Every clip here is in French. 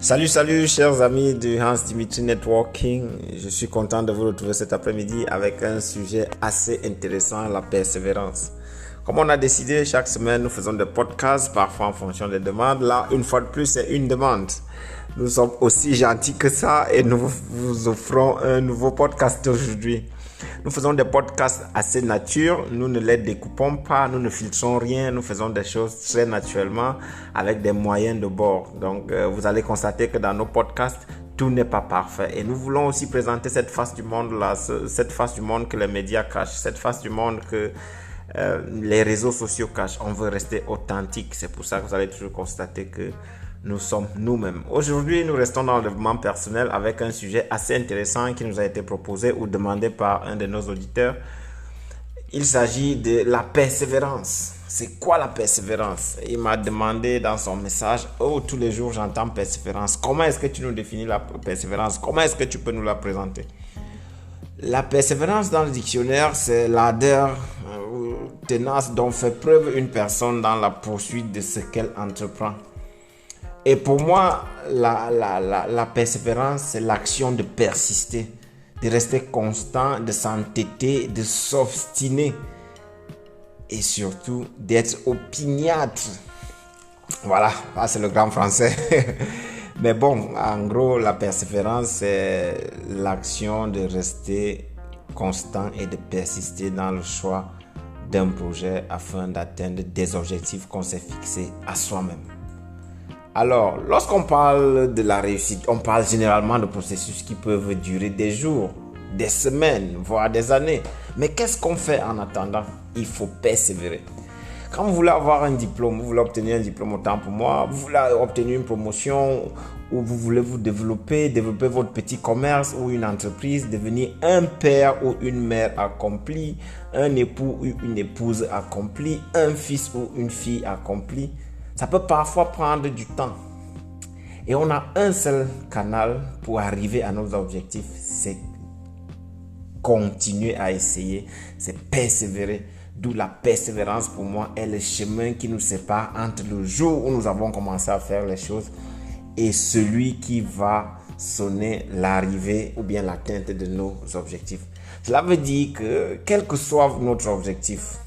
Salut chers amis du Hans Dimitri Networking. Je suis content de vous retrouver cet après-midi avec un sujet assez intéressant, la persévérance. Comme on a décidé, chaque semaine nous faisons des podcasts, parfois en fonction des demandes. Là, une fois de plus, c'est une demande. Nous sommes aussi gentils que ça et nous vous offrons un nouveau podcast aujourd'hui. Nous faisons des podcasts assez nature, nous ne les découpons pas, nous ne filtrons rien, nous faisons des choses très naturellement avec des moyens de bord. Donc vous allez constater que dans nos podcasts, tout n'est pas parfait. Et nous voulons aussi présenter cette face du monde-là, cette face du monde que les médias cachent, cette face du monde que les réseaux sociaux cachent. On veut rester authentique, c'est pour ça que vous allez toujours constater que nous sommes nous-mêmes. Aujourd'hui, nous restons dans le développement personnel avec un sujet assez intéressant qui nous a été proposé ou demandé par un de nos auditeurs. Il s'agit de la persévérance. C'est quoi la persévérance? Il m'a demandé dans son message, tous les jours j'entends persévérance. Comment est-ce que tu nous définis la persévérance? Comment est-ce que tu peux nous la présenter? La persévérance dans le dictionnaire, c'est l'ardeur tenace dont fait preuve une personne dans la poursuite de ce qu'elle entreprend. Et pour moi, la persévérance, c'est l'action de persister, de rester constant, de s'entêter, de s'obstiner et surtout d'être opiniâtre. Voilà, c'est le grand français. Mais bon, en gros, la persévérance, c'est l'action de rester constant et de persister dans le choix d'un projet afin d'atteindre des objectifs qu'on s'est fixés à soi-même. Alors, lorsqu'on parle de la réussite, on parle généralement de processus qui peuvent durer des jours, des semaines, voire des années. Mais qu'est-ce qu'on fait en attendant? Il faut persévérer. Quand vous voulez avoir un diplôme, vous voulez obtenir un diplôme, autant pour moi, vous voulez obtenir une promotion, ou vous voulez vous développer votre petit commerce ou une entreprise, devenir un père ou une mère accompli, un époux ou une épouse accomplie, un fils ou une fille accomplie. Ça peut parfois prendre du temps. Et on a un seul canal pour arriver à nos objectifs, c'est continuer à essayer, c'est persévérer. D'où la persévérance pour moi est le chemin qui nous sépare entre le jour où nous avons commencé à faire les choses et celui qui va sonner l'arrivée ou bien l'atteinte de nos objectifs. Cela veut dire que quel que soit notre objectif,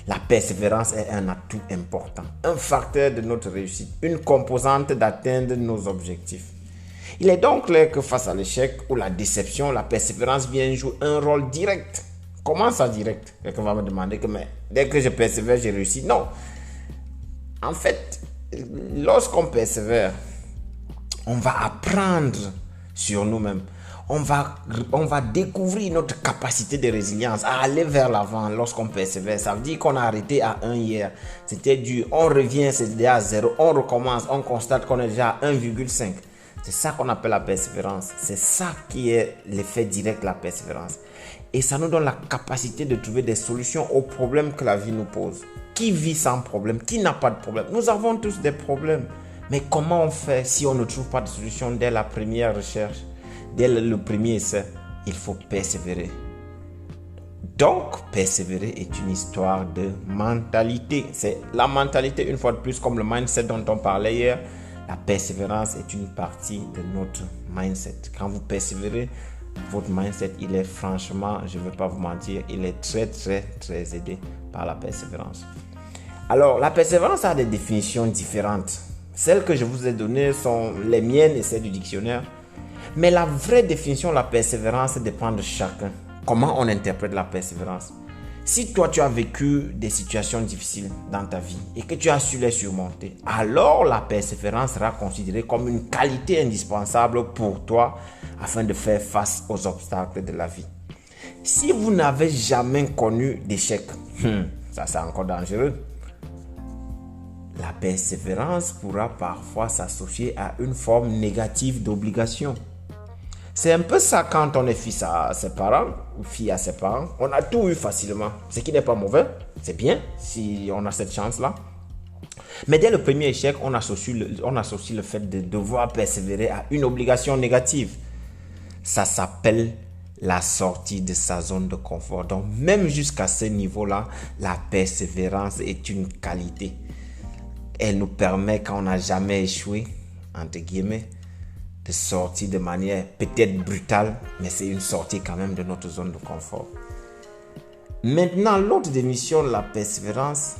la persévérance est un atout important, un facteur de notre réussite, une composante d'atteindre nos objectifs. Il est donc clair que face à l'échec ou la déception, la persévérance vient jouer un rôle direct. Comment ça direct? Quelqu'un va me demander que mais dès que je persévère, j'ai réussi. Non. En fait, lorsqu'on persévère, on va apprendre sur nous-mêmes. On va découvrir notre capacité de résilience à aller vers l'avant lorsqu'on persévère. Ça veut dire qu'on a arrêté à 1 hier. C'était dur. On revient, c'est déjà à 0. On recommence. On constate qu'on est déjà à 1,5. C'est ça qu'on appelle la persévérance. C'est ça qui est l'effet direct de la persévérance. Et ça nous donne la capacité de trouver des solutions aux problèmes que la vie nous pose. Qui vit sans problème? Qui n'a pas de problème? Nous avons tous des problèmes. Mais comment on fait si on ne trouve pas de solution dès la première recherche? Dès le premier essai, il faut persévérer. Donc, persévérer est une histoire de mentalité. C'est la mentalité, une fois de plus, comme le mindset dont on parlait hier. La persévérance est une partie de notre mindset. Quand vous persévérez, votre mindset, il est franchement, je ne vais pas vous mentir, il est très aidé par la persévérance. Alors, la persévérance a des définitions différentes. Celles que je vous ai données sont les miennes et celles du dictionnaire. Mais la vraie définition de la persévérance dépend de chacun. Comment on interprète la persévérance? Si toi, tu as vécu des situations difficiles dans ta vie et que tu as su les surmonter, alors la persévérance sera considérée comme une qualité indispensable pour toi afin de faire face aux obstacles de la vie. Si vous n'avez jamais connu d'échec, ça c'est encore dangereux. La persévérance pourra parfois s'associer à une forme négative d'obligation. C'est un peu ça quand on est fils à ses parents ou fille à ses parents. On a tout eu facilement. Ce qui n'est pas mauvais, c'est bien si on a cette chance-là. Mais dès le premier échec, on associe le fait de devoir persévérer à une obligation négative. Ça s'appelle la sortie de sa zone de confort. Donc même jusqu'à ce niveau-là, la persévérance est une qualité. Elle nous permet, quand on n'a jamais échoué, entre guillemets, de sortir de manière peut-être brutale, mais c'est une sortie quand même de notre zone de confort. Maintenant, l'autre définition de la persévérance,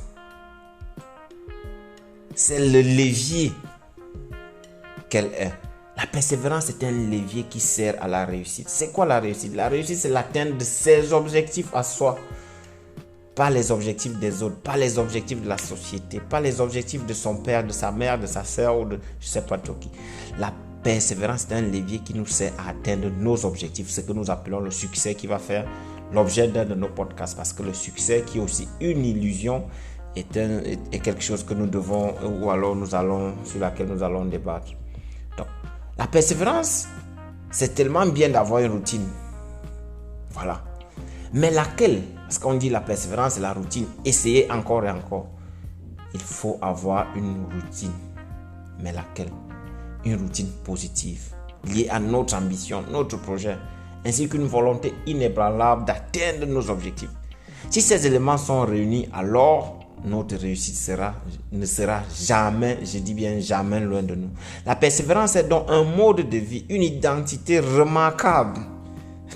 c'est le levier qu'elle est. La persévérance est un levier qui sert à la réussite. C'est quoi la réussite? La réussite, c'est l'atteinte de ses objectifs à soi. Pas les objectifs des autres, pas les objectifs de la société, pas les objectifs de son père, de sa mère, de sa soeur ou de je ne sais pas trop qui. La persévérance est un levier qui nous sert à atteindre nos objectifs, ce que nous appelons le succès, qui va faire l'objet d'un de nos podcasts. Parce que le succès, qui est aussi une illusion, est quelque chose que nous devons, ou alors sur laquelle nous allons débattre. Donc, la persévérance, c'est tellement bien d'avoir une routine. Voilà. Mais laquelle? Parce qu'on dit la persévérance et la routine. Essayez encore et encore. Il faut avoir une routine. Mais laquelle? Une routine positive, liée à notre ambition, notre projet, ainsi qu'une volonté inébranlable d'atteindre nos objectifs. Si ces éléments sont réunis, alors notre réussite ne sera jamais, je dis bien jamais, loin de nous. La persévérance est donc un mode de vie, une identité remarquable.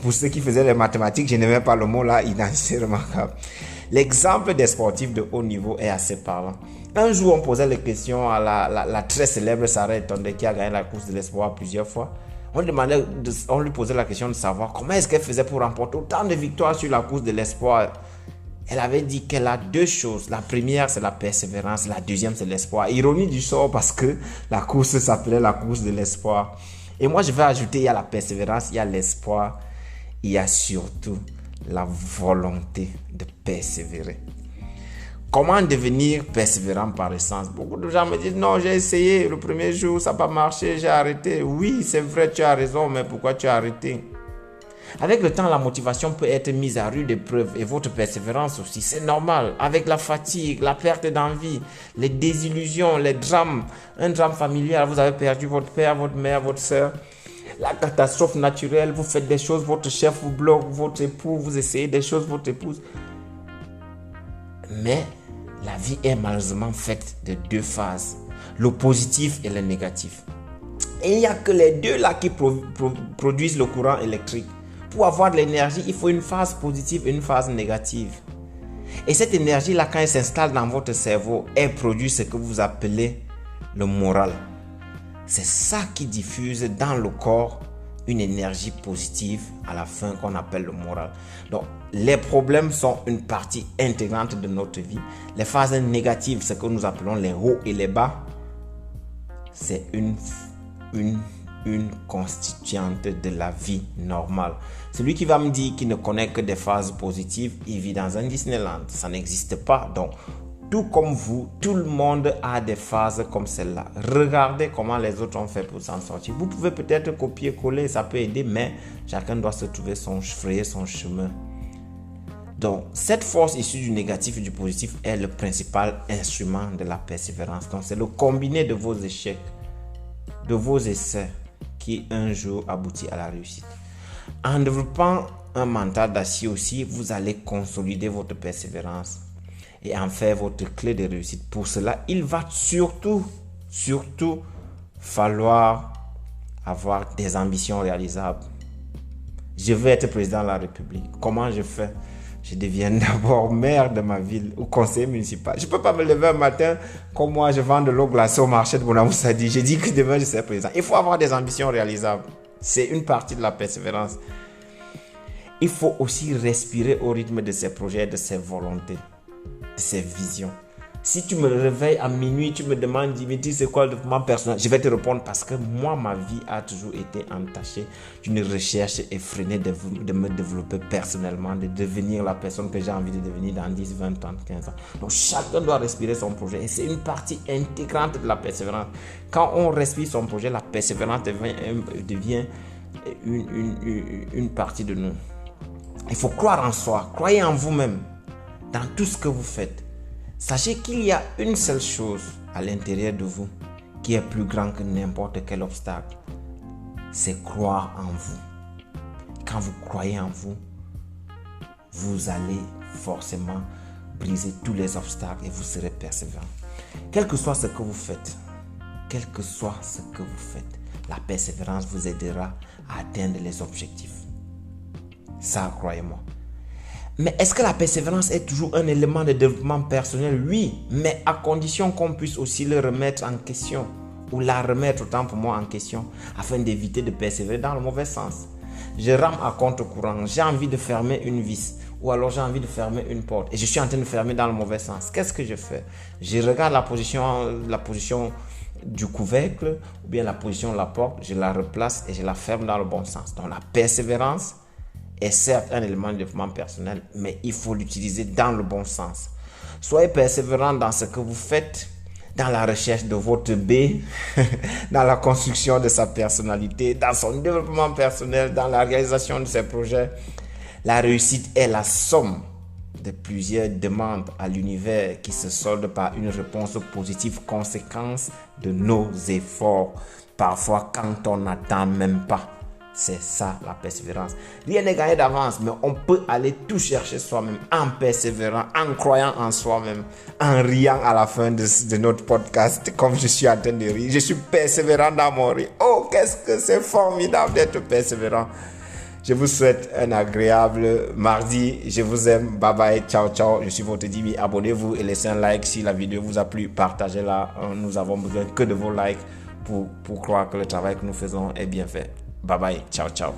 Pour ceux qui faisaient les mathématiques, je n'aimais pas le mot là, identité remarquable. L'exemple des sportifs de haut niveau est assez parlant. Un jour, on posait les questions à la très célèbre Sarah Etondé qui a gagné la course de l'espoir plusieurs fois. On lui posait la question de savoir comment est-ce qu'elle faisait pour remporter autant de victoires sur la course de l'espoir. Elle avait dit qu'elle a deux choses. La première, c'est la persévérance. La deuxième, c'est l'espoir. Ironie du sort parce que la course s'appelait la course de l'espoir. Et moi, je vais ajouter, il y a la persévérance, il y a l'espoir. Il y a surtout la volonté de persévérer. Comment devenir persévérant par essence? Beaucoup de gens me disent, non, j'ai essayé, le premier jour, ça n'a pas marché, j'ai arrêté. Oui, c'est vrai, tu as raison, mais pourquoi tu as arrêté? Avec le temps, la motivation peut être mise à rude épreuve et votre persévérance aussi, c'est normal. Avec la fatigue, la perte d'envie, les désillusions, les drames, un drame familial, vous avez perdu votre père, votre mère, votre soeur. La catastrophe naturelle, vous faites des choses, votre chef vous bloque, votre époux, vous essayez des choses, votre épouse. Mais la vie est malheureusement faite de deux phases, le positif et le négatif. Et il n'y a que les deux là qui produisent le courant électrique. Pour avoir de l'énergie, il faut une phase positive et une phase négative. Et cette énergie là, quand elle s'installe dans votre cerveau, elle produit ce que vous appelez le moral. C'est ça qui diffuse dans le corps une énergie positive à la fin qu'on appelle le moral. Donc, les problèmes sont une partie intégrante de notre vie. Les phases négatives, ce que nous appelons les hauts et les bas, c'est une constituante de la vie normale. Celui qui va me dire qu'il ne connaît que des phases positives, il vit dans un Disneyland. Ça n'existe pas. Donc, tout comme vous, tout le monde a des phases comme celle-là. Regardez comment les autres ont fait pour s'en sortir. Vous pouvez peut-être copier-coller, ça peut aider, mais chacun doit se frayer son chemin. Donc, cette force issue du négatif et du positif est le principal instrument de la persévérance. Donc, c'est le combiné de vos échecs, de vos essais, qui un jour aboutit à la réussite. En développant un mental d'acier aussi, vous allez consolider votre persévérance et en faire votre clé de réussite. Pour cela, il va surtout falloir avoir des ambitions réalisables. Je veux être président de la République. Comment je fais? Je deviens d'abord maire de ma ville ou conseiller municipal. Je ne peux pas me lever un matin comme moi, je vends de l'eau glacée au marché de Bonamoussadi. Je dis que demain, je serai président. Il faut avoir des ambitions réalisables. C'est une partie de la persévérance. Il faut aussi respirer au rythme de ses projets, de ses volontés, de ses visions. Si tu me réveilles à minuit, tu me demandes, Dimitri, c'est quoi le développement personnel? Je vais te répondre parce que moi, ma vie a toujours été entachée d'une recherche effrénée de me développer personnellement, de devenir la personne que j'ai envie de devenir dans 10, 20, 30, 15 ans. Donc, chacun doit respirer son projet et c'est une partie intégrante de la persévérance. Quand on respire son projet, la persévérance devient une partie de nous. Il faut croire en soi, croyez en vous-même, dans tout ce que vous faites. Sachez qu'il y a une seule chose à l'intérieur de vous qui est plus grand que n'importe quel obstacle. C'est croire en vous. Quand vous croyez en vous, vous allez forcément briser tous les obstacles et vous serez persévérant. Quel que soit ce que vous faites, quel que soit ce que vous faites, la persévérance vous aidera à atteindre les objectifs. Ça, croyez-moi. Mais est-ce que la persévérance est toujours un élément de développement personnel? Oui, mais à condition qu'on puisse aussi le remettre en question, ou la remettre autant pour moi en question, afin d'éviter de persévérer dans le mauvais sens. Je rame à contre-courant, j'ai envie de fermer une vis, ou alors j'ai envie de fermer une porte, et je suis en train de fermer dans le mauvais sens. Qu'est-ce que je fais? Je regarde la position du couvercle, ou bien la position de la porte, je la replace et je la ferme dans le bon sens. Donc la persévérance est certes un élément de développement personnel, mais il faut l'utiliser dans le bon sens. Soyez persévérant dans ce que vous faites, dans la recherche de votre B, dans la construction de sa personnalité, dans son développement personnel, dans la réalisation de ses projets. La réussite est la somme de plusieurs demandes à l'univers qui se soldent par une réponse positive, conséquence de nos efforts. Parfois, quand on n'attend même pas. C'est ça la persévérance. Rien n'est gagné d'avance, mais on peut aller tout chercher soi-même en persévérant, en croyant en soi-même, en riant à la fin de notre podcast, comme je suis en train de rire. Je suis persévérant dans mon rire. Oh, qu'est-ce que c'est formidable d'être persévérant. Je vous souhaite un agréable mardi. Je vous aime. Bye bye. Ciao, ciao. Je suis votre Dimi. Abonnez-vous et laissez un like si la vidéo vous a plu. Partagez-la. Nous avons besoin que de vos likes pour croire que le travail que nous faisons est bien fait. Bye bye, ciao, ciao.